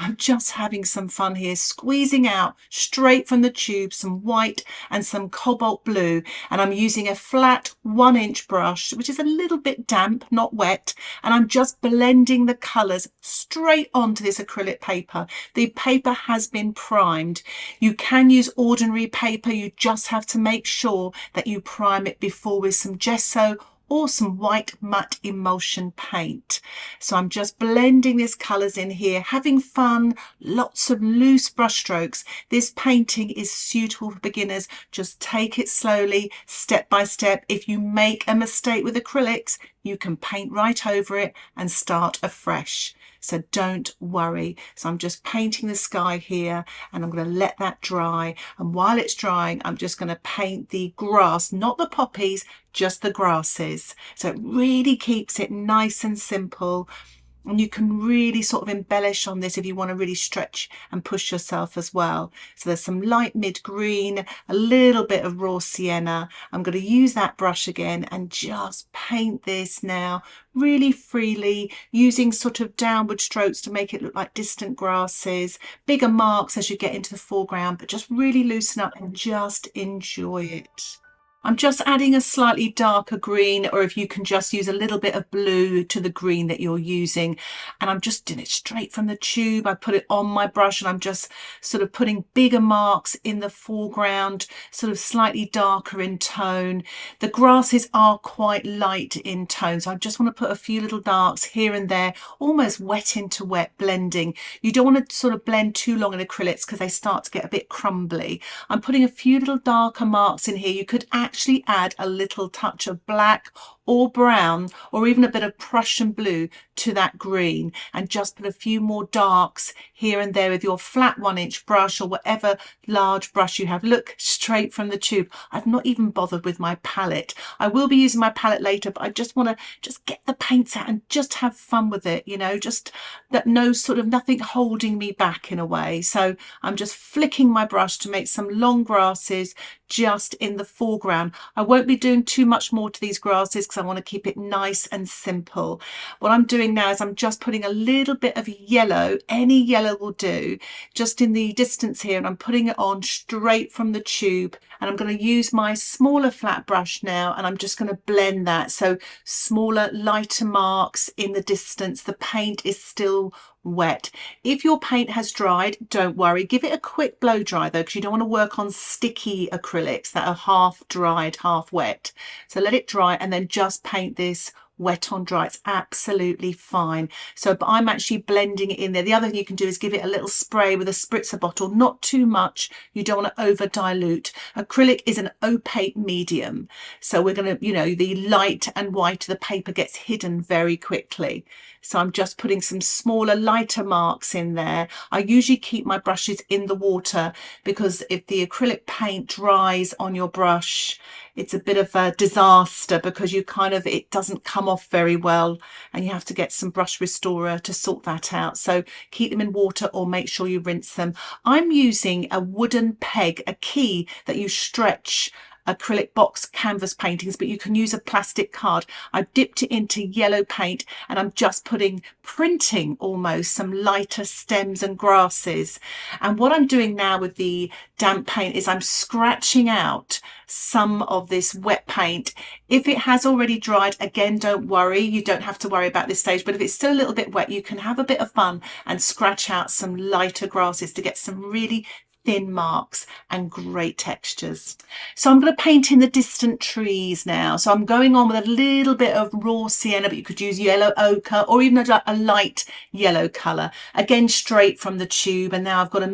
I'm just having some fun here, squeezing out straight from the tube some white and some cobalt blue, and I'm using a flat 1-inch brush, which is a little bit damp, not wet, and I'm just blending the colours straight onto this acrylic paper. The paper has been primed. You can use ordinary paper, you just have to make sure that you prime it before with some gesso or some white matte emulsion paint. So I'm just blending these colours in here, having fun, lots of loose brush strokes. This painting is suitable for beginners. Just take it slowly, step by step. If you make a mistake with acrylics, you can paint right over it and start afresh. So don't worry. So I'm just painting the sky here, and I'm going to let that dry. And while it's drying, I'm just going to paint the grass, not the poppies, just the grasses. So it really keeps it nice and simple. And you can really sort of embellish on this if you want to really stretch and push yourself as well. So there's some light mid green, a little bit of raw sienna. I'm going to use that brush again and just paint this now really freely, using sort of downward strokes to make it look like distant grasses, bigger marks as you get into the foreground, but just really loosen up and just enjoy it. I'm just adding a slightly darker green, or if you can just use a little bit of blue to the green that you're using. And I'm just doing it straight from the tube. I put it on my brush and I'm just sort of putting bigger marks in the foreground, sort of slightly darker in tone. The grasses are quite light in tone, so I just want to put a few little darks here and there, almost wet into wet blending. You don't want to sort of blend too long in acrylics because they start to get a bit crumbly. I'm putting a few little darker marks in here. You could actually add a little touch of black or brown, or even a bit of Prussian blue to that green, and just put a few more darks here and there with your flat 1-inch brush or whatever large brush you have. Look, straight from the tube. I've not even bothered with my palette. I will be using my palette later, but I just want to just get the paints out and just have fun with it, you know, just that no sort of nothing holding me back in a way. So I'm just flicking my brush to make some long grasses just in the foreground. I won't be doing too much more to these grasses because I want to keep it nice and simple. What I'm doing now is I'm just putting a little bit of yellow, any yellow will do, just in the distance here, and I'm putting it on straight from the tube. And I'm going to use my smaller flat brush now, and I'm just going to blend that. So smaller, lighter marks in the distance. The paint is still wet. If your paint has dried, don't worry. Give it a quick blow dry though, because you don't want to work on sticky acrylics that are half dried, half wet. So let it dry and then just paint this wet on dry. It's absolutely fine. So but I'm actually blending it in there. The other thing you can do is give it a little spray with a spritzer bottle, not too much. You don't want to over dilute. Acrylic is an opaque medium, so we're going to, you know, the light and white of the paper gets hidden very quickly. So I'm just putting some smaller, lighter marks in there. I usually keep my brushes in the water because if the acrylic paint dries on your brush, it's a bit of a disaster because you kind of, it doesn't come off very well and you have to get some brush restorer to sort that out. So keep them in water or make sure you rinse them. I'm using a wooden peg, a key that you stretch acrylic box canvas paintings, but you can use a plastic card. I've dipped it into yellow paint and I'm just printing almost some lighter stems and grasses. And what I'm doing now with the damp paint is I'm scratching out some of this wet paint. If it has already dried, again, don't worry, you don't have to worry about this stage, but if it's still a little bit wet, you can have a bit of fun and scratch out some lighter grasses to get some really thin marks and great textures. So I'm going to paint in the distant trees now. So I'm going on with a little bit of raw sienna, but you could use yellow ochre or even a light yellow colour. Again, straight from the tube. And now I've got a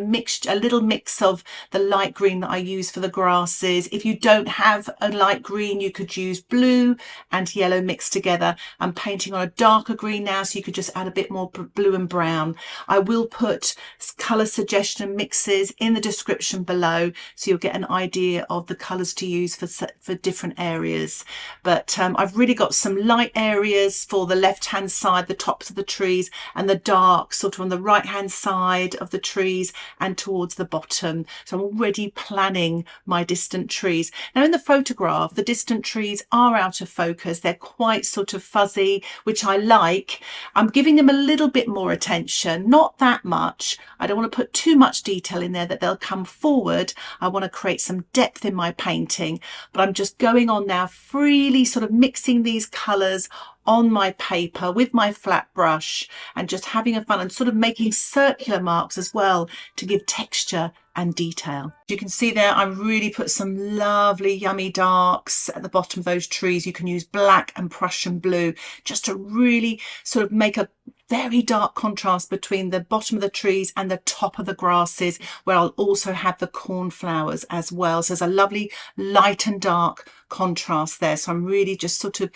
little mix of the light green that I use for the grasses. If you don't have a light green, you could use blue and yellow mixed together. I'm painting on a darker green now, so you could just add a bit more blue and brown. I will put colour suggestion mixes in the description below, so you'll get an idea of the colours to use for different areas. But I've really got some light areas for the left hand side, the tops of the trees, and the dark sort of on the right hand side of the trees and towards the bottom. So I'm already planning my distant trees. Now in the photograph, the distant trees are out of focus. They're quite sort of fuzzy, which I like. I'm giving them a little bit more attention, not that much. I don't want to put too much detail in there that they'll come forward. I want to create some depth in my painting, but I'm just going on now, freely sort of mixing these colours on my paper with my flat brush and just having a fun and sort of making circular marks as well to give texture and detail. You can see there I really put some lovely yummy darks at the bottom of those trees. You can use black and Prussian blue just to really sort of make a very dark contrast between the bottom of the trees and the top of the grasses, where I'll also have the cornflowers as well. So there's a lovely light and dark contrast there. So I'm really just sort of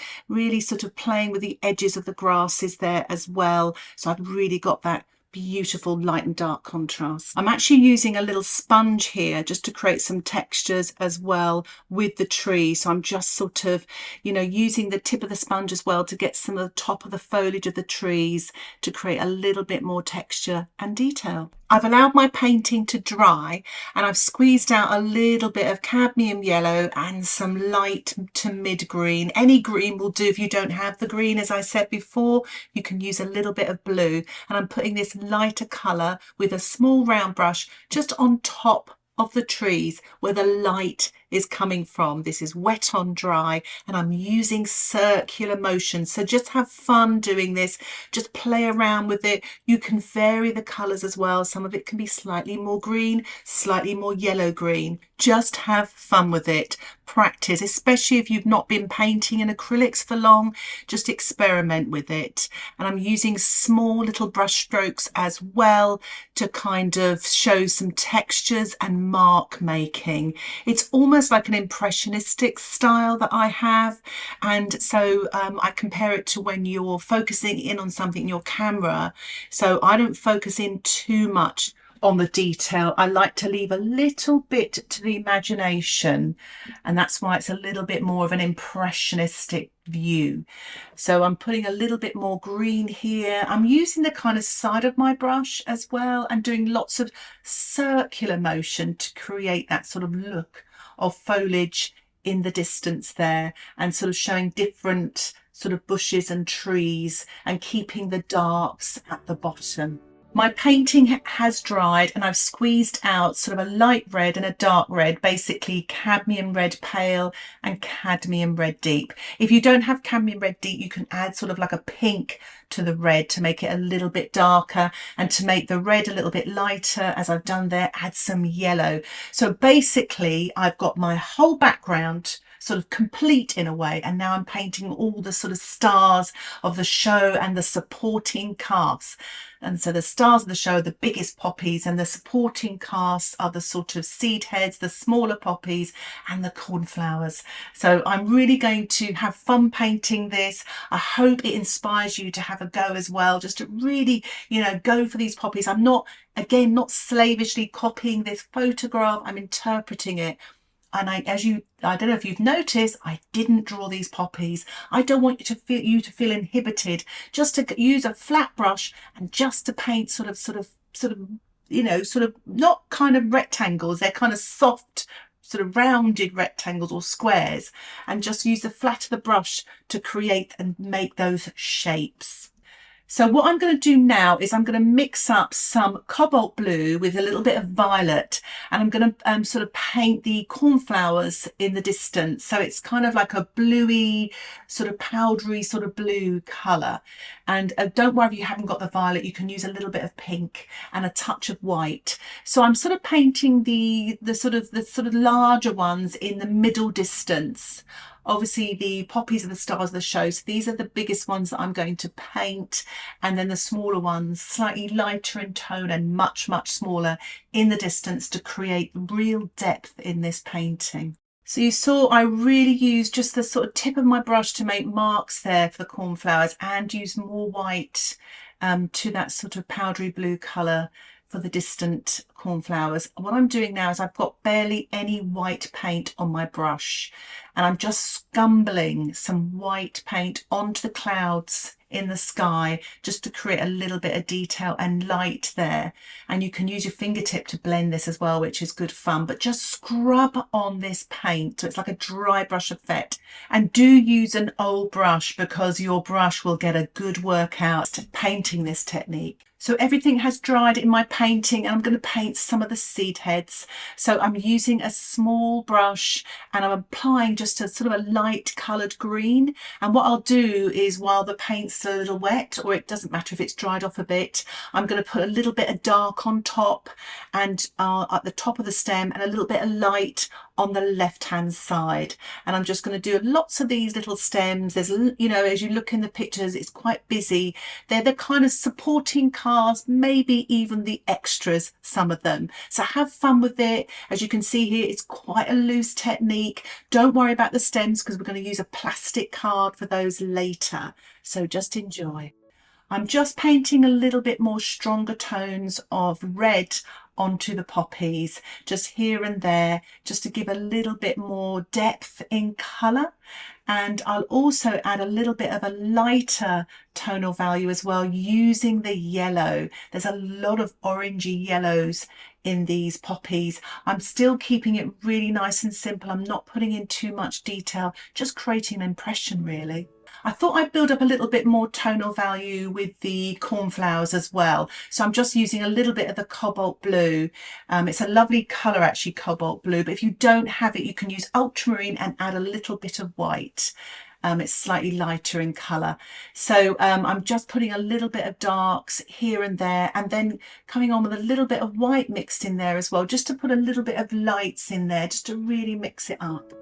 playing with the edges of the grasses there as well. So I've really got that beautiful light and dark contrast. I'm actually using a little sponge here just to create some textures as well with the tree. So I'm just sort of, you know, using the tip of the sponge as well to get some of the top of the foliage of the trees to create a little bit more texture and detail. I've allowed my painting to dry and I've squeezed out a little bit of cadmium yellow and some light to mid green. Any green will do. If you don't have the green, as I said before, you can use a little bit of blue. And I'm putting this lighter colour with a small round brush just on top of the trees where the light is coming from. This is wet on dry and I'm using circular motion. So just have fun doing this. Just play around with it. You can vary the colours as well. Some of it can be slightly more green, slightly more yellow green. Just have fun with it. Practice, especially if you've not been painting in acrylics for long. Just experiment with it. And I'm using small little brush strokes as well to kind of show some textures and mark making. It's almost like an impressionistic style that I have, and so I compare it to when you're focusing in on something in your camera. So I don't focus in too much on the detail. I like to leave a little bit to the imagination, and that's why it's a little bit more of an impressionistic view. So I'm putting a little bit more green here. I'm using the kind of side of my brush as well and doing lots of circular motion to create that sort of look of foliage in the distance there, and sort of showing different sort of bushes and trees and keeping the darks at the bottom. My painting has dried and I've squeezed out sort of a light red and a dark red, basically cadmium red pale and cadmium red deep. If you don't have cadmium red deep, you can add sort of like a pink to the red to make it a little bit darker, and to make the red a little bit lighter, as I've done there, add some yellow. So basically I've got my whole background sort of complete in a way, and now I'm painting all the sort of stars of the show and the supporting cast. And so the stars of the show are the biggest poppies, and the supporting cast are the sort of seed heads, the smaller poppies and the cornflowers. So I'm really going to have fun painting this. I hope it inspires you to have a go as well, just to really, you know, go for these poppies. I'm not, again, not slavishly copying this photograph, I'm interpreting it. And I don't know if you've noticed, I didn't draw these poppies. I don't want you to feel inhibited. Just to use a flat brush and just to paint sort of, you know, sort of not kind of rectangles. They're kind of soft, sort of rounded rectangles or squares, and just use the flat of the brush to create and make those shapes. So what I'm going to do now is I'm going to mix up some cobalt blue with a little bit of violet, and I'm going to sort of paint the cornflowers in the distance. So it's kind of like a bluey, sort of powdery sort of blue colour. And don't worry if you haven't got the violet, you can use a little bit of pink and a touch of white. So I'm sort of painting the sort of larger ones in the middle distance. Obviously the poppies are the stars of the show, so these are the biggest ones that I'm going to paint, and then the smaller ones slightly lighter in tone and much smaller in the distance to create real depth in this painting. So you saw I really used just the sort of tip of my brush to make marks there for the cornflowers, and use more white to that sort of powdery blue colour for the distant cornflowers. What I'm doing now is I've got barely any white paint on my brush, and I'm just scumbling some white paint onto the clouds in the sky just to create a little bit of detail and light there. And you can use your fingertip to blend this as well, which is good fun, but just scrub on this paint so it's like a dry brush effect. And do use an old brush because your brush will get a good workout painting this technique. So everything has dried in my painting, and I'm going to paint some of the seed heads. So I'm using a small brush and I'm applying just a sort of a light coloured green. And what I'll do is, while the paint's a little wet, or it doesn't matter if it's dried off a bit, I'm going to put a little bit of dark on top and at the top of the stem, and a little bit of light on the left hand side. And I'm just going to do lots of these little stems. There's, you know, as you look in the pictures, it's quite busy. They're the kind of supporting cast, maybe even the extras, some of them. So have fun with it. As you can see here, it's quite a loose technique. Don't worry about the stems because we're going to use a plastic card for those later. So just enjoy. I'm just painting a little bit more stronger tones of red onto the poppies, just here and there, just to give a little bit more depth in colour. And I'll also add a little bit of a lighter tonal value as well, using the yellow. There's a lot of orangey yellows in these poppies. I'm still keeping it really nice and simple. I'm not putting in too much detail, just creating an impression really. I thought I'd build up a little bit more tonal value with the cornflowers as well. So I'm just using a little bit of the cobalt blue. It's a lovely colour actually, cobalt blue, but if you don't have it, you can use ultramarine and add a little bit of white. It's slightly lighter in colour. So I'm just putting a little bit of darks here and there, and then coming on with a little bit of white mixed in there as well, just to put a little bit of lights in there, just to really mix it up.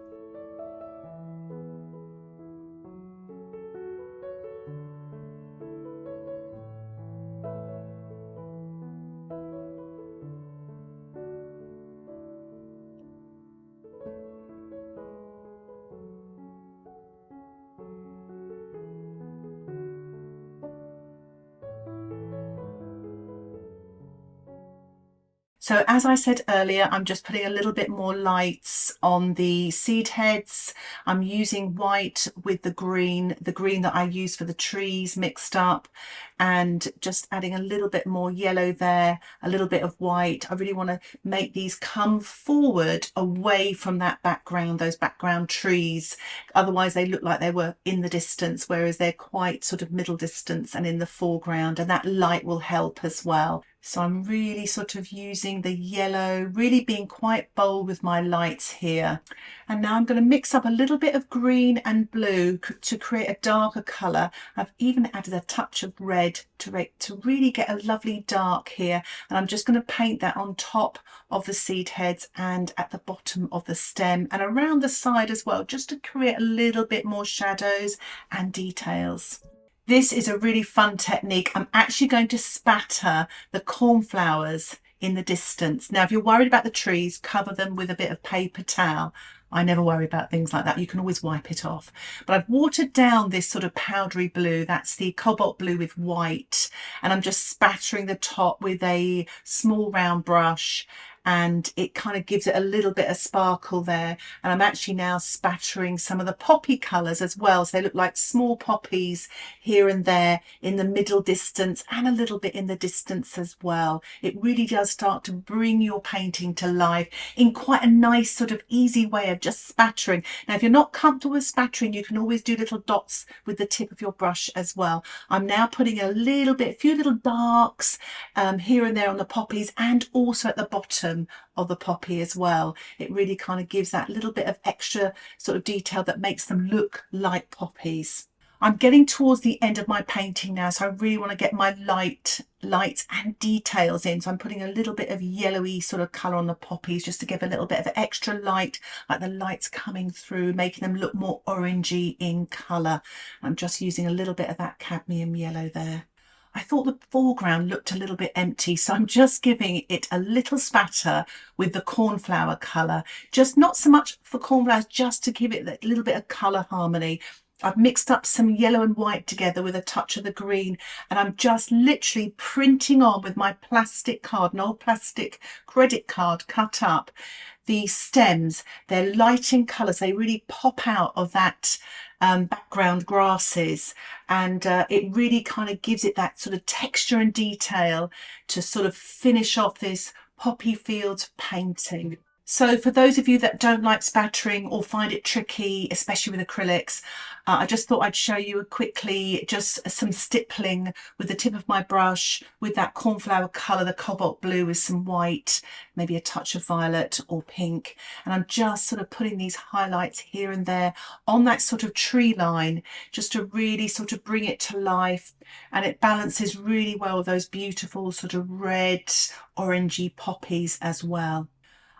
So as I said earlier, I'm just putting a little bit more lights on the seed heads. I'm using white with the green that I use for the trees mixed up, and just adding a little bit more yellow there, a little bit of white. I really want to make these come forward away from that background, those background trees. Otherwise they look like they were in the distance, whereas they're quite sort of middle distance and in the foreground, and that light will help as well. So I'm really sort of using the yellow, really being quite bold with my lights here. And now I'm going to mix up a little bit of green and blue to create a darker colour. I've even added a touch of red to really get a lovely dark here. And I'm just going to paint that on top of the seed heads and at the bottom of the stem and around the side as well, just to create a little bit more shadows and details. This is a really fun technique. I'm actually going to spatter the cornflowers in the distance. Now, if you're worried about the trees, cover them with a bit of paper towel. I never worry about things like that. You can always wipe it off. But I've watered down this sort of powdery blue. That's the cobalt blue with white. And I'm just spattering the top with a small round brush, and it kind of gives it a little bit of sparkle there. And I'm actually now spattering some of the poppy colours as well, so they look like small poppies here and there in the middle distance and a little bit in the distance as well. It really does start to bring your painting to life in quite a nice sort of easy way of just spattering. Now, if you're not comfortable with spattering, you can always do little dots with the tip of your brush as well. I'm now putting a few little darks here and there on the poppies, and also at the bottom of the poppy as well. It really kind of gives that little bit of extra sort of detail that makes them look like poppies. I'm getting towards the end of my painting now, so I really want to get my lights and details in. So I'm putting a little bit of yellowy sort of colour on the poppies just to give a little bit of extra light, like the lights coming through, making them look more orangey in colour. I'm just using a little bit of that cadmium yellow there. I thought the foreground looked a little bit empty, so I'm just giving it a little spatter with the cornflower colour. Just not so much for cornflowers, just to give it that little bit of colour harmony. I've mixed up some yellow and white together with a touch of the green, and I'm just literally printing on with my plastic card, an old plastic credit card cut up, the stems. They're light in colours, they really pop out of that background grasses, and it really kind of gives it that sort of texture and detail to sort of finish off this poppy fields painting. So for those of you that don't like spattering or find it tricky, especially with acrylics, I just thought I'd show you quickly just some stippling with the tip of my brush with that cornflower colour, the cobalt blue with some white, maybe a touch of violet or pink. And I'm just sort of putting these highlights here and there on that sort of tree line, just to really sort of bring it to life. And it balances really well with those beautiful sort of red, orangey poppies as well.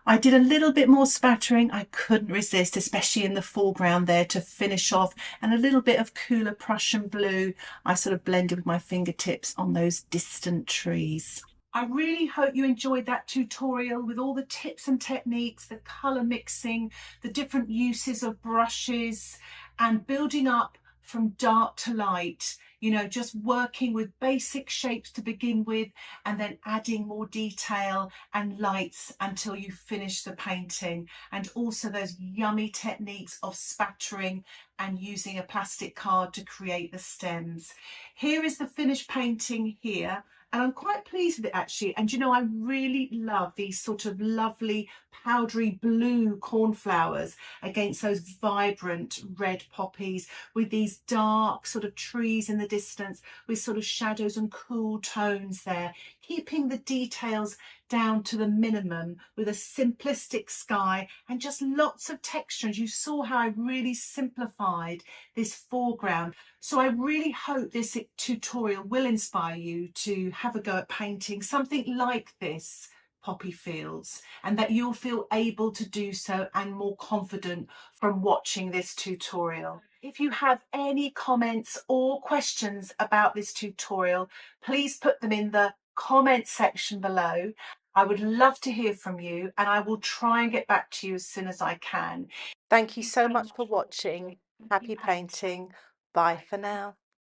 I did a little bit more spattering. I couldn't resist, especially in the foreground there to finish off, and a little bit of cooler Prussian blue I sort of blended with my fingertips on those distant trees. I really hope you enjoyed that tutorial with all the tips and techniques, the colour mixing, the different uses of brushes, and building up from dark to light, you know, just working with basic shapes to begin with and then adding more detail and lights until you finish the painting, and also those yummy techniques of spattering and using a plastic card to create the stems. Here is the finished painting here, and I'm quite pleased with it actually. And you know, I really love these sort of lovely powdery blue cornflowers against those vibrant red poppies, with these dark sort of trees in the distance with sort of shadows and cool tones there, keeping the details down to the minimum with a simplistic sky and just lots of texture. And you saw how I really simplified this foreground. So I really hope this tutorial will inspire you to have a go at painting something like this poppy fields, and that you'll feel able to do so and more confident from watching this tutorial. If you have any comments or questions about this tutorial, please put them in the comment section below. I would love to hear from you, and I will try and get back to you as soon as I can. Thank you so much for watching. Happy painting. Bye for now.